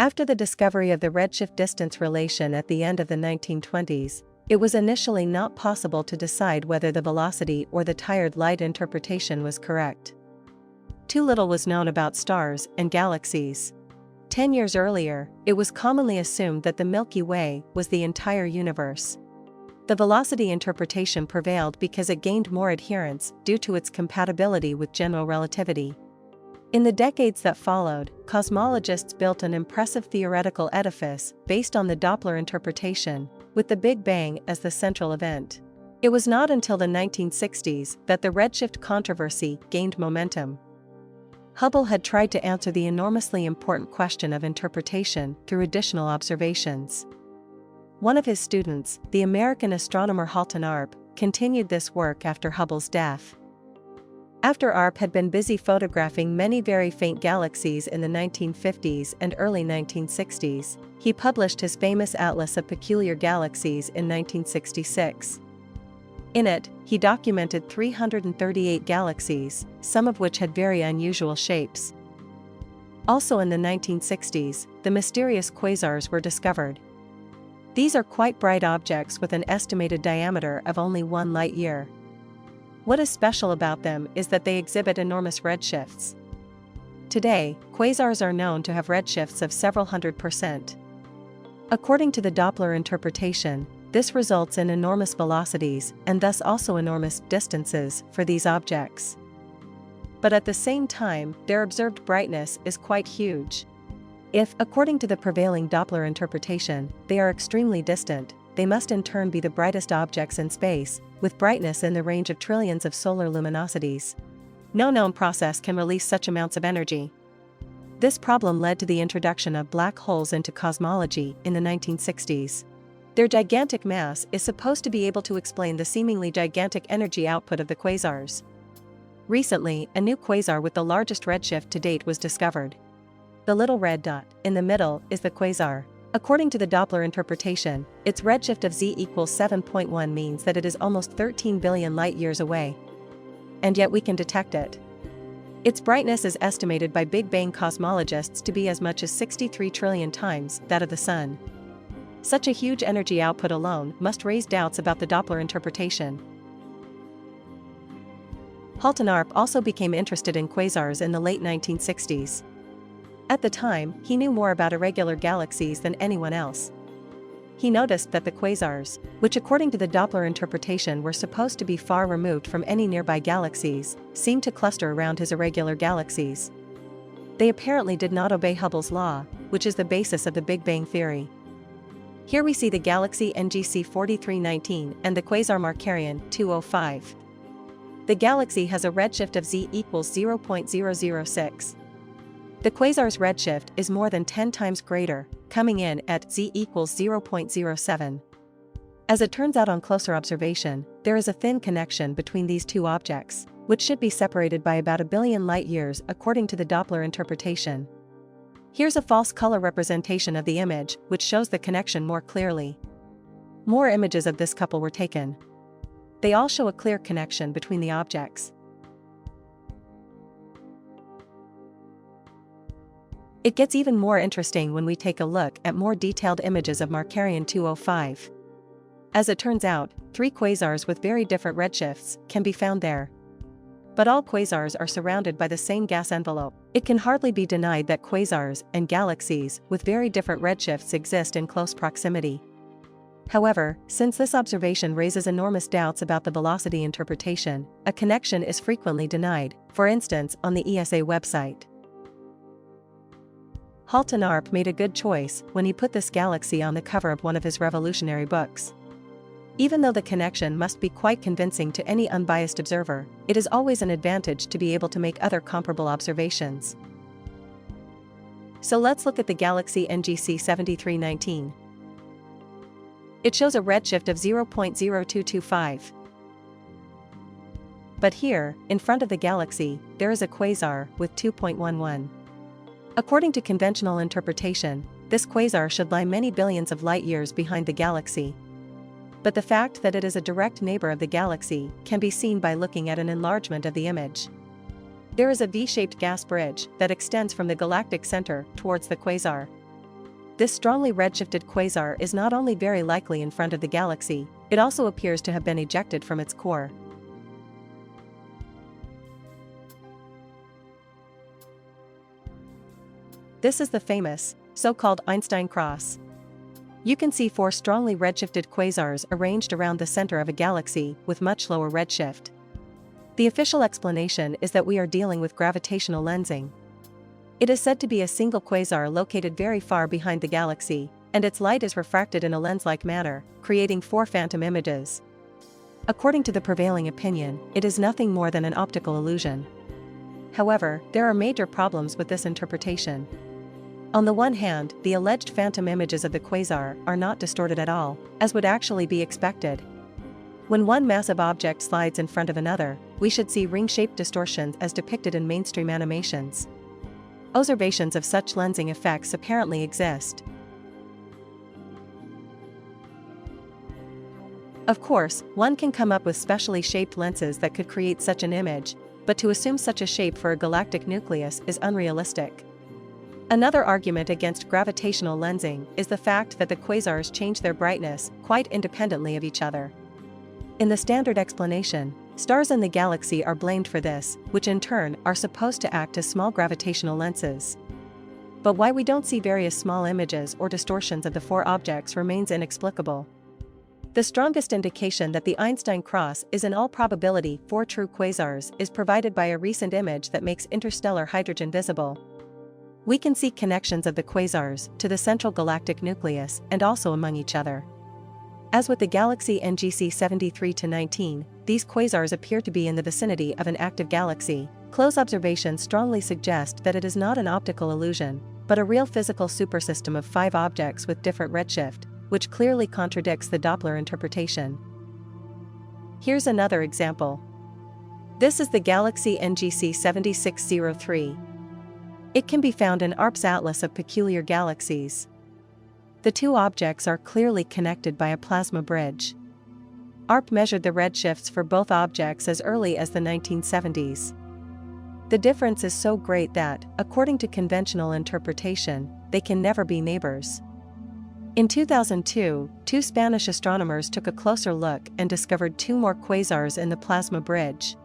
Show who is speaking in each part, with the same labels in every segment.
Speaker 1: After the discovery of the redshift-distance relation at the end of the 1920s, it was initially not possible to decide whether the velocity or the tired light interpretation was correct. Too little was known about stars and galaxies. 10 years earlier, it was commonly assumed that the Milky Way was the entire universe. The velocity interpretation prevailed because it gained more adherents due to its compatibility with general relativity. In the decades that followed, cosmologists built an impressive theoretical edifice based on the Doppler interpretation, with the Big Bang as the central event. It was not until the 1960s that the redshift controversy gained momentum. Hubble had tried to answer the enormously important question of interpretation through additional observations. One of his students, the American astronomer Halton Arp, continued this work after Hubble's death. After Arp had been busy photographing many very faint galaxies in the 1950s and early 1960s, he published his famous Atlas of Peculiar Galaxies in 1966. In it, he documented 338 galaxies, some of which had very unusual shapes. Also in the 1960s, the mysterious quasars were discovered. These are quite bright objects with an estimated diameter of only 1 light-year. What is special about them is that they exhibit enormous redshifts. Today, quasars are known to have redshifts of several 100%. According to the Doppler interpretation, this results in enormous velocities and thus also enormous distances for these objects. But at the same time, their observed brightness is quite huge. If, according to the prevailing Doppler interpretation, they are extremely distant, they must in turn be the brightest objects in space, with brightness in the range of trillions of solar luminosities. No known process can release such amounts of energy. This problem led to the introduction of black holes into cosmology in the 1960s. Their gigantic mass is supposed to be able to explain the seemingly gigantic energy output of the quasars. Recently, a new quasar with the largest redshift to date was discovered. The little red dot in the middle is the quasar. According to the Doppler interpretation, its redshift of z equals 7.1 means that it is almost 13 billion light-years away. And yet we can detect it. Its brightness is estimated by Big Bang cosmologists to be as much as 63 trillion times that of the Sun. Such a huge energy output alone must raise doubts about the Doppler interpretation. Halton Arp also became interested in quasars in the late 1960s. At the time, he knew more about irregular galaxies than anyone else. He noticed that the quasars, which according to the Doppler interpretation were supposed to be far removed from any nearby galaxies, seemed to cluster around his irregular galaxies. They apparently did not obey Hubble's law, which is the basis of the Big Bang theory. Here we see the galaxy NGC 4319 and the quasar Markarian 205. The galaxy has a redshift of z equals 0.006. The quasar's redshift is more than 10 times greater, coming in at z equals 0.07. As it turns out on closer observation, there is a thin connection between these two objects, which should be separated by about 1 billion light-years according to the Doppler interpretation. Here's a false color representation of the image, which shows the connection more clearly. More images of this couple were taken. They all show a clear connection between the objects. It gets even more interesting when we take a look at more detailed images of Markarian 205. As it turns out, 3 quasars with very different redshifts can be found there. But all quasars are surrounded by the same gas envelope. It can hardly be denied that quasars and galaxies with very different redshifts exist in close proximity. However, since this observation raises enormous doubts about the velocity interpretation, a connection is frequently denied, for instance on the ESA website. Halton Arp made a good choice when he put this galaxy on the cover of one of his revolutionary books. Even though the connection must be quite convincing to any unbiased observer, it is always an advantage to be able to make other comparable observations. So let's look at the galaxy NGC 7319. It shows a redshift of 0.0225. But here, in front of the galaxy, there is a quasar with 2.11. According to conventional interpretation, this quasar should lie many billions of light-years behind the galaxy. But the fact that it is a direct neighbor of the galaxy can be seen by looking at an enlargement of the image. There is a V-shaped gas bridge that extends from the galactic center towards the quasar. This strongly redshifted quasar is not only very likely in front of the galaxy, it also appears to have been ejected from its core. This is the famous, so-called Einstein cross. You can see 4 strongly redshifted quasars arranged around the center of a galaxy with much lower redshift. The official explanation is that we are dealing with gravitational lensing. It is said to be a single quasar located very far behind the galaxy, and its light is refracted in a lens-like manner, creating 4 phantom images. According to the prevailing opinion, it is nothing more than an optical illusion. However, there are major problems with this interpretation. On the one hand, the alleged phantom images of the quasar are not distorted at all, as would actually be expected. When one massive object slides in front of another, we should see ring-shaped distortions as depicted in mainstream animations. Observations of such lensing effects apparently exist. Of course, one can come up with specially shaped lenses that could create such an image, but to assume such a shape for a galactic nucleus is unrealistic. Another argument against gravitational lensing is the fact that the quasars change their brightness quite independently of each other. In the standard explanation, stars in the galaxy are blamed for this, which in turn are supposed to act as small gravitational lenses. But why we don't see various small images or distortions of the 4 objects remains inexplicable. The strongest indication that the Einstein cross is in all probability 4 true quasars is provided by a recent image that makes interstellar hydrogen visible. We can see connections of the quasars to the central galactic nucleus and also among each other. As with the galaxy NGC 73-19, these quasars appear to be in the vicinity of an active galaxy. Close observation strongly suggest that it is not an optical illusion, but a real physical supersystem of 5 objects with different redshift, which clearly contradicts the Doppler interpretation. Here's another example. This is the galaxy NGC 7603. It can be found in ARP's Atlas of Peculiar Galaxies. The 2 objects are clearly connected by a plasma bridge. ARP measured the redshifts for both objects as early as the 1970s. The difference is so great that, according to conventional interpretation, they can never be neighbors. In 2002, 2 Spanish astronomers took a closer look and discovered 2 more quasars in the plasma bridge.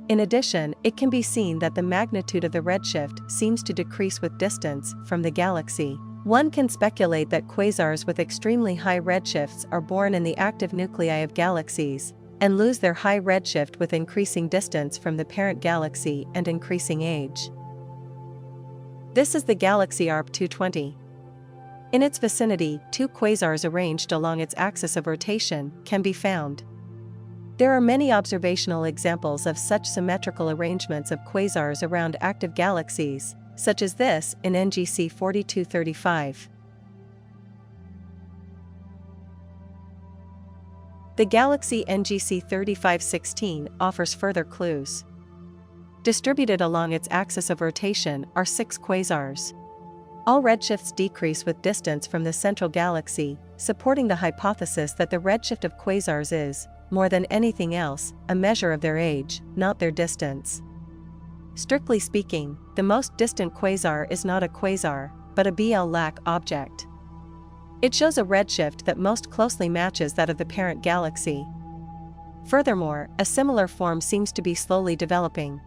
Speaker 1: In addition, it can be seen that the magnitude of the redshift seems to decrease with distance from the galaxy. One can speculate that quasars with extremely high redshifts are born in the active nuclei of galaxies, and lose their high redshift with increasing distance from the parent galaxy and increasing age. This is the galaxy ARP 220. In its vicinity, 2 quasars arranged along its axis of rotation can be found. There are many observational examples of such symmetrical arrangements of quasars around active galaxies, such as this in NGC 4235. The galaxy NGC 3516 offers further clues. Distributed along its axis of rotation are 6 quasars. All redshifts decrease with distance from the central galaxy, supporting the hypothesis that the redshift of quasars is, more than anything else, a measure of their age, not their distance. Strictly speaking, the most distant quasar is not a quasar, but a ALEC object. It shows a redshift that most closely matches that of the parent galaxy. Furthermore, a similar form seems to be slowly developing.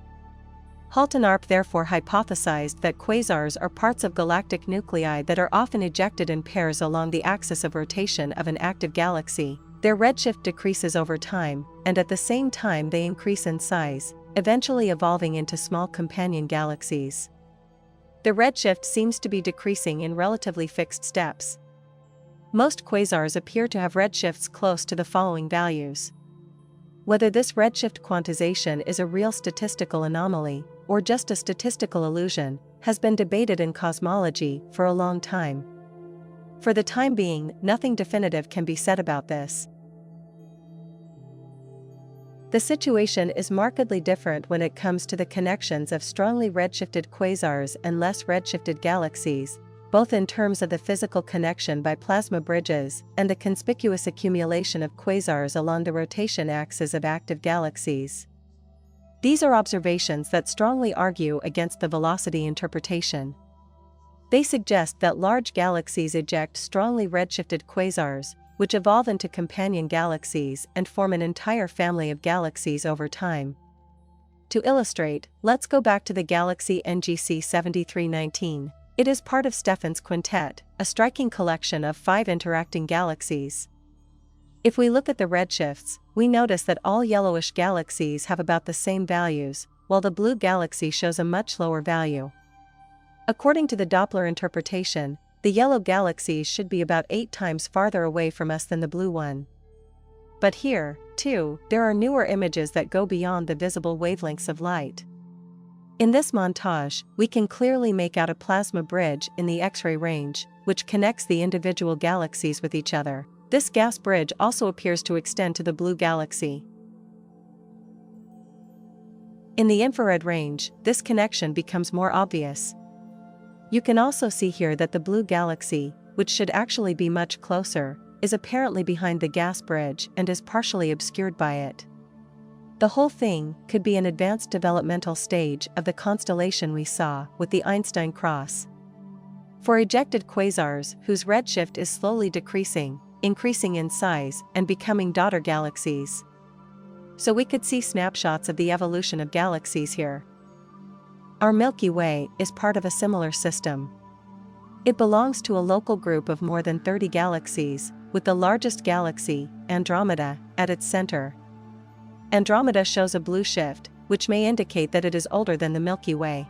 Speaker 1: Halt and ARP therefore hypothesized that quasars are parts of galactic nuclei that are often ejected in pairs along the axis of rotation of an active galaxy. Their redshift decreases over time, and at the same time they increase in size, eventually evolving into small companion galaxies. The redshift seems to be decreasing in relatively fixed steps. Most quasars appear to have redshifts close to the following values. Whether this redshift quantization is a real statistical anomaly, or just a statistical illusion, has been debated in cosmology for a long time. For the time being, nothing definitive can be said about this. The situation is markedly different when it comes to the connections of strongly redshifted quasars and less redshifted galaxies, both in terms of the physical connection by plasma bridges and the conspicuous accumulation of quasars along the rotation axes of active galaxies. These are observations that strongly argue against the velocity interpretation. They suggest that large galaxies eject strongly redshifted quasars, which evolve into companion galaxies and form an entire family of galaxies over time. To illustrate, let's go back to the galaxy NGC 7319. It is part of Stephan's quintet, a striking collection of 5 interacting galaxies. If we look at the redshifts, we notice that all yellowish galaxies have about the same values, while the blue galaxy shows a much lower value. According to the Doppler interpretation, the yellow galaxies should be about 8 times farther away from us than the blue one. But here, too, there are newer images that go beyond the visible wavelengths of light. In this montage, we can clearly make out a plasma bridge in the X-ray range, which connects the individual galaxies with each other. This gas bridge also appears to extend to the blue galaxy. In the infrared range, this connection becomes more obvious. You can also see here that the blue galaxy, which should actually be much closer, is apparently behind the gas bridge and is partially obscured by it. The whole thing could be an advanced developmental stage of the constellation we saw with the Einstein cross. For ejected quasars whose redshift is slowly decreasing, increasing in size, and becoming daughter galaxies. So we could see snapshots of the evolution of galaxies here. Our Milky Way is part of a similar system. It belongs to a local group of more than 30 galaxies, with the largest galaxy, Andromeda, at its center. Andromeda shows a blue shift, which may indicate that it is older than the Milky Way.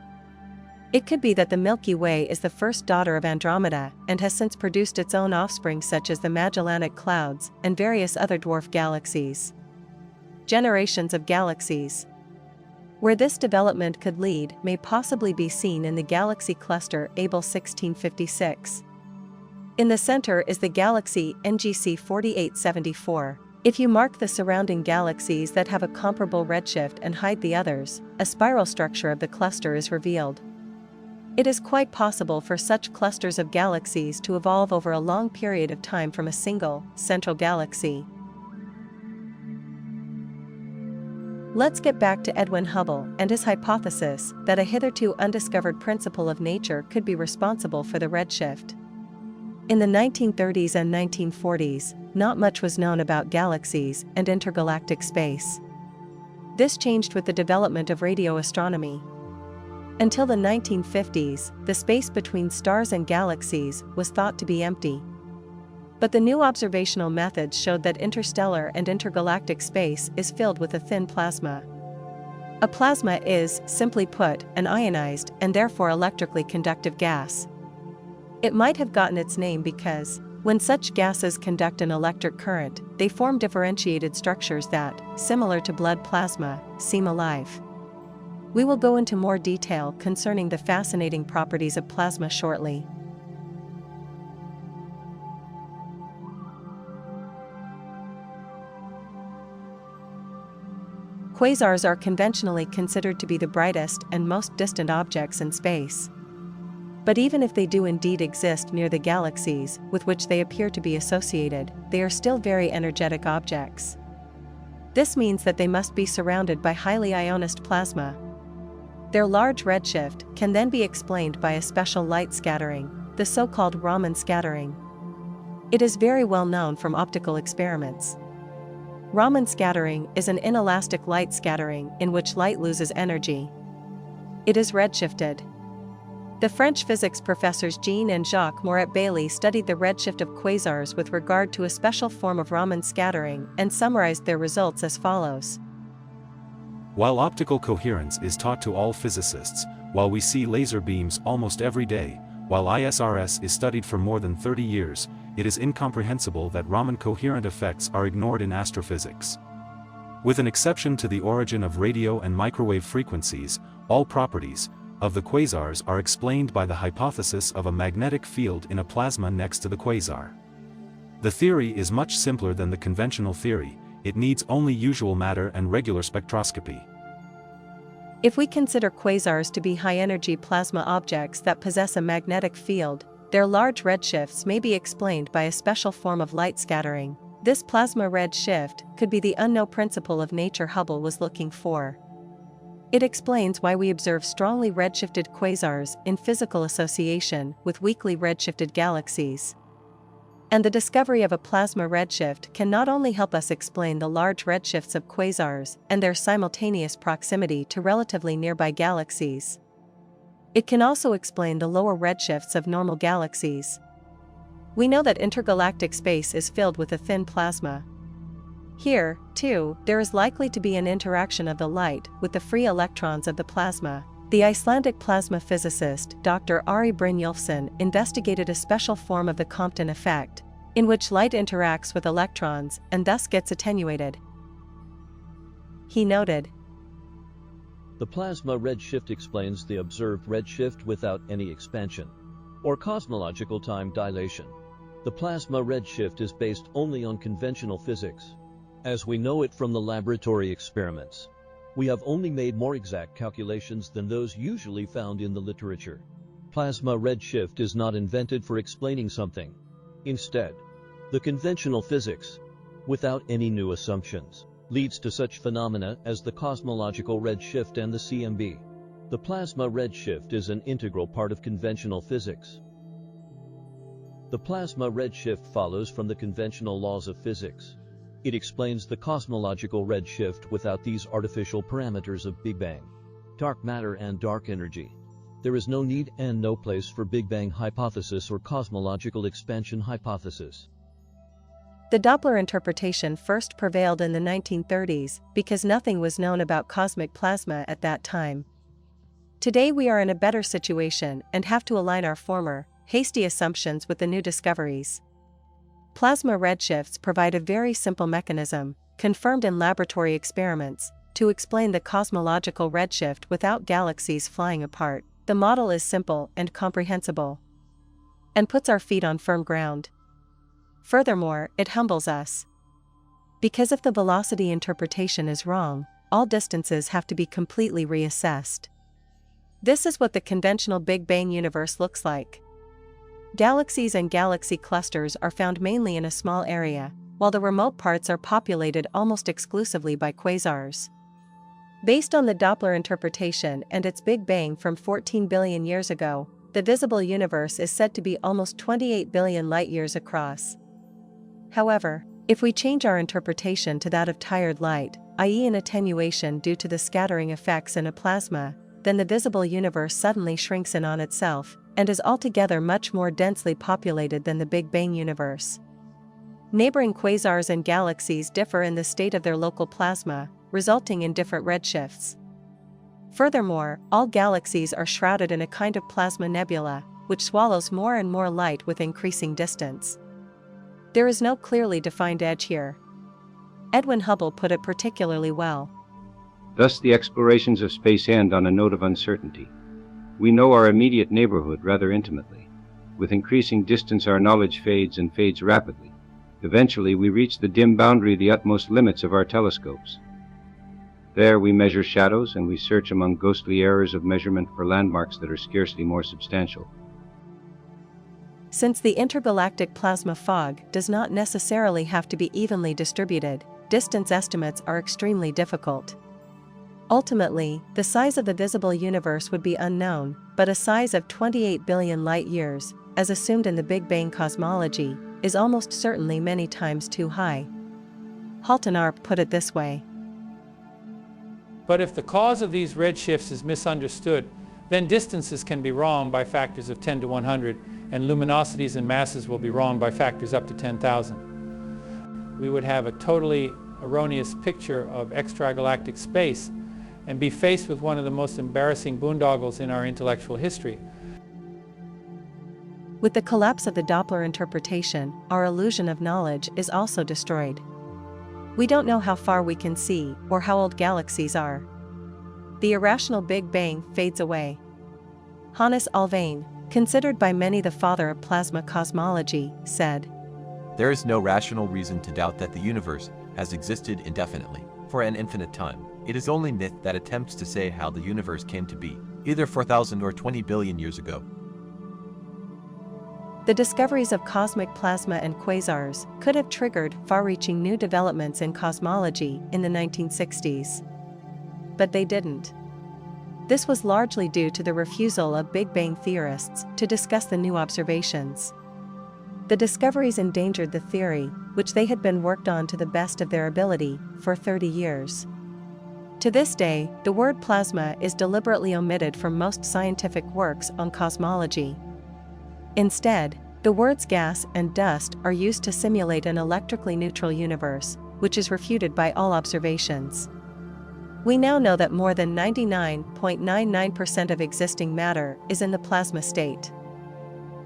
Speaker 1: It could be that the Milky Way is the first daughter of Andromeda and has since produced its own offspring such as the Magellanic Clouds and various other dwarf galaxies. Generations of galaxies. Where this development could lead may possibly be seen in the galaxy cluster Abell 1656. In the center is the galaxy NGC 4874. If you mark the surrounding galaxies that have a comparable redshift and hide the others, a spiral structure of the cluster is revealed. It is quite possible for such clusters of galaxies to evolve over a long period of time from a single, central galaxy. Let's get back to Edwin Hubble and his hypothesis that a hitherto undiscovered principle of nature could be responsible for the redshift. In the 1930s and 1940s, not much was known about galaxies and intergalactic space. This changed with the development of radio astronomy. Until the 1950s, the space between stars and galaxies was thought to be empty. But the new observational methods showed that interstellar and intergalactic space is filled with a thin plasma. A plasma is, simply put, an ionized and therefore electrically conductive gas. It might have gotten its name because, when such gases conduct an electric current, they form differentiated structures that, similar to blood plasma, seem alive. We will go into more detail concerning the fascinating properties of plasma shortly. Quasars are conventionally considered to be the brightest and most distant objects in space. But even if they do indeed exist near the galaxies with which they appear to be associated, they are still very energetic objects. This means that they must be surrounded by highly ionized plasma. Their large redshift can then be explained by a special light scattering, the so-called Raman scattering. It is very well known from optical experiments. Raman scattering is an inelastic light scattering in which light loses energy. It is redshifted. The French physics professors Jean and Jacques Moret-Bailly studied the redshift of quasars with regard to a special form of Raman scattering and summarized their results as follows.
Speaker 2: While optical coherence is taught to all physicists, while we see laser beams almost every day, while ISRS is studied for more than 30 years, it is incomprehensible that Raman coherent effects are ignored in astrophysics. With an exception to the origin of radio and microwave frequencies, all properties of the quasars are explained by the hypothesis of a magnetic field in a plasma next to the quasar. The theory is much simpler than the conventional theory. It needs only usual matter and regular spectroscopy.
Speaker 1: If we consider quasars to be high-energy plasma objects that possess a magnetic field, their large redshifts may be explained by a special form of light scattering. This plasma redshift could be the unknown principle of nature Hubble was looking for. It explains why we observe strongly redshifted quasars in physical association with weakly redshifted galaxies. And the discovery of a plasma redshift can not only help us explain the large redshifts of quasars and their simultaneous proximity to relatively nearby galaxies. It can also explain the lower redshifts of normal galaxies. We know that intergalactic space is filled with a thin plasma. Here, too, there is likely to be an interaction of the light with the free electrons of the plasma. The Icelandic plasma physicist Dr. Ari Brynjolfsson investigated a special form of the Compton effect, in which light interacts with electrons and thus gets attenuated. He noted,
Speaker 3: "The plasma redshift explains the observed redshift without any expansion or cosmological time dilation. The plasma redshift is based only on conventional physics, as we know it from the laboratory experiments. We have only made more exact calculations than those usually found in the literature. Plasma redshift is not invented for explaining something. Instead, the conventional physics, without any new assumptions, leads to such phenomena as the cosmological redshift and the CMB. The plasma redshift is an integral part of conventional physics. The plasma redshift follows from the conventional laws of physics. It explains the cosmological redshift without these artificial parameters of Big Bang, dark matter and dark energy. There is no need and no place for Big Bang hypothesis or cosmological expansion hypothesis."
Speaker 1: The Doppler interpretation first prevailed in the 1930s because nothing was known about cosmic plasma at that time. Today we are in a better situation and have to align our former, hasty assumptions with the new discoveries. Plasma redshifts provide a very simple mechanism, confirmed in laboratory experiments, to explain the cosmological redshift without galaxies flying apart. The model is simple and comprehensible, and puts our feet on firm ground. Furthermore, it humbles us. Because if the velocity interpretation is wrong, all distances have to be completely reassessed. This is what the conventional Big Bang universe looks like. Galaxies and galaxy clusters are found mainly in a small area, while the remote parts are populated almost exclusively by quasars. Based on the Doppler interpretation and its Big Bang from 14 billion years ago, the visible universe is said to be almost 28 billion light-years across. However, if we change our interpretation to that of tired light, i.e. an attenuation due to the scattering effects in a plasma, then the visible universe suddenly shrinks in on itself, and is altogether much more densely populated than the Big Bang universe. Neighboring quasars and galaxies differ in the state of their local plasma, resulting in different redshifts. Furthermore, all galaxies are shrouded in a kind of plasma nebula, which swallows more and more light with increasing distance. There is no clearly defined edge here. Edwin Hubble put it particularly well.
Speaker 4: Thus the explorations of space end on a note of uncertainty. We know our immediate neighborhood rather intimately. With increasing distance our knowledge fades and fades rapidly. Eventually we reach the dim boundary, the utmost limits of our telescopes. There we measure shadows and we search among ghostly errors of measurement for landmarks that are scarcely more substantial.
Speaker 1: Since the intergalactic plasma fog does not necessarily have to be evenly distributed, distance estimates are extremely difficult. Ultimately, the size of the visible universe would be unknown, but a size of 28 billion light-years, as assumed in the Big Bang cosmology, is almost certainly many times too high. Halton Arp put it this way.
Speaker 5: But if the cause of these redshifts is misunderstood, then distances can be wrong by factors of 10 to 100, and luminosities and masses will be wrong by factors up to 10,000. We would have a totally erroneous picture of extragalactic space and be faced with one of the most embarrassing boondoggles in our intellectual history.
Speaker 1: With the collapse of the Doppler interpretation, our illusion of knowledge is also destroyed. We don't know how far we can see or how old galaxies are. The irrational Big Bang fades away. Hannes Alfvén, considered by many the father of plasma cosmology, said,
Speaker 6: "There is no rational reason to doubt that the universe has existed indefinitely, for an infinite time. It is only myth that attempts to say how the universe came to be, either 4,000 or 20 billion years ago."
Speaker 1: The discoveries of cosmic plasma and quasars could have triggered far-reaching new developments in cosmology in the 1960s. But they didn't. This was largely due to the refusal of Big Bang theorists to discuss the new observations. The discoveries endangered the theory, which they had been worked on to the best of their ability for 30 years. To this day, the word plasma is deliberately omitted from most scientific works on cosmology. Instead, the words gas and dust are used to simulate an electrically neutral universe, which is refuted by all observations. We now know that more than 99.99% of existing matter is in the plasma state.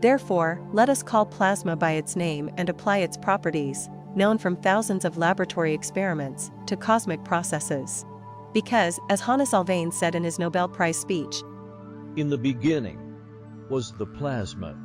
Speaker 1: Therefore, let us call plasma by its name and apply its properties, known from thousands of laboratory experiments, to cosmic processes. Because, as Hannes Alfvén said in his Nobel Prize speech,
Speaker 3: In the beginning was the plasma.